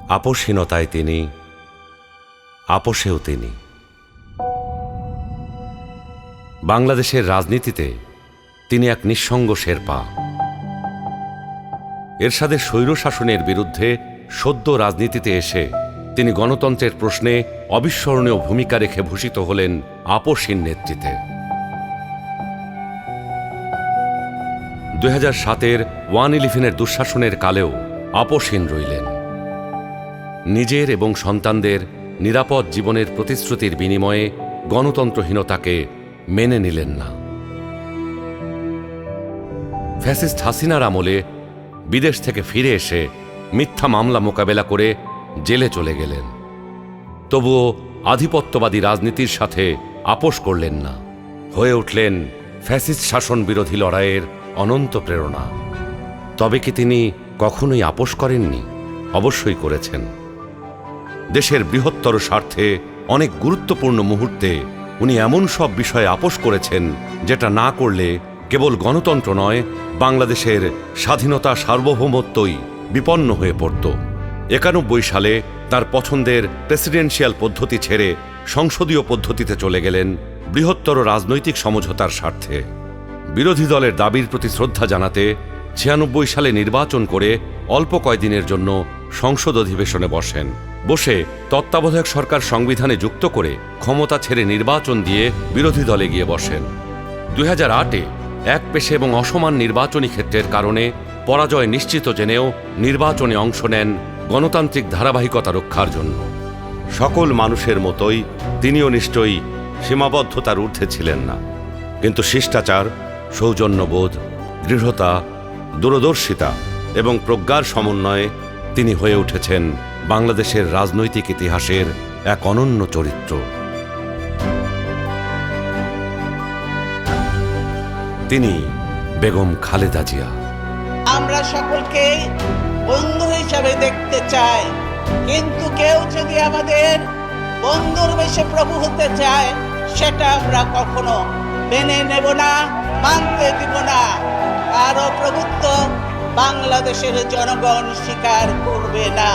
আপোষহীনতায় তিনি, আপোষেও তিনি। বাংলাদেশের রাজনীতিতে তিনি এক নিঃসঙ্গ শেরপা। এরশাদের স্বৈরশাসনের বিরুদ্ধে সদ্য রাজনীতিতে এসে তিনি গণতন্ত্রের প্রশ্নে অবিস্মরণীয় ভূমিকা রেখে ভূষিত হলেন আপোষহীন নেতৃত্বে। 2007-এর 1/11-এর দুঃশাসনের কালেও আপোষহীন রইলেন। নিজের এবং সন্তানদের নিরাপদ জীবনের প্রতিশ্রুতির বিনিময়ে গণতন্ত্রহীনতাকে মেনে নিলেন না। ফ্যাসিস্ট হাসিনার আমলে বিদেশ থেকে ফিরে এসে মিথ্যা মামলা মোকাবেলা করে জেলে চলে গেলেন। তবুও আধিপত্যবাদী রাজনীতির সাথে আপোষ করলেন না, হয়ে উঠলেন ফ্যাসিস্ট শাসন বিরোধী লড়াইয়ের অনন্ত প্রেরণা। তবে কি তিনি কখনোই আপোষ করেননি? অবশ্যই করেছেন। দেশের বৃহত্তর স্বার্থে অনেক গুরুত্বপূর্ণ মুহূর্তে উনি এমন সব বিষয়ে আপোষ করেছেন যেটা না করলে কেবল গণতন্ত্র নয়, বাংলাদেশের স্বাধীনতা সার্বভৌমত্বই বিপন্ন হয়ে পড়ত। 91 সালে তার পছন্দের প্রেসিডেন্সিয়াল পদ্ধতি ছেড়ে সংসদীয় পদ্ধতিতে চলে গেলেন বৃহত্তর রাজনৈতিক সমঝোতার স্বার্থে। বিরোধী দলের দাবির প্রতি শ্রদ্ধা জানাতে 96 সালে নির্বাচন করে অল্প কয়দিনের জন্য সংসদ অধিবেশনে বসে তত্ত্বাবধায়ক সরকার সংবিধানে যুক্ত করে ক্ষমতা ছেড়ে নির্বাচন দিয়ে বিরোধী দলে গিয়ে বসেন। 2008-এ একপেশে এবং অসমান নির্বাচনী ক্ষেত্রের কারণে পরাজয় নিশ্চিত জেনেও নির্বাচনে অংশ নেন গণতান্ত্রিক ধারাবাহিকতা রক্ষার জন্য। সকল মানুষের মতোই তিনিও নিশ্চয়ই সীমাবদ্ধতার ঊর্ধ্বে ছিলেন না, কিন্তু শিষ্টাচার, সৌজন্যবোধ, দৃঢ়তা, দূরদর্শিতা এবং প্রজ্ঞার সমন্বয়ে তিনি হয়ে উঠেছেন বাংলাদেশের রাজনৈতিক ইতিহাসের এক অনন্য চরিত্র। তিনি বেগম খালেদা জিয়া। আমরা সকলকে বন্ধু হিসাবে দেখতে চাই, কিন্তু কেউ যদি আমাদের বন্ধুর বেশে প্রভু হতে চায়, সেটা আমরা কখনো মেনে নেব না, মানতে দিব না। আরো প্রভুত্ব বাংলাদেশের জনগণ স্বীকার করবে না।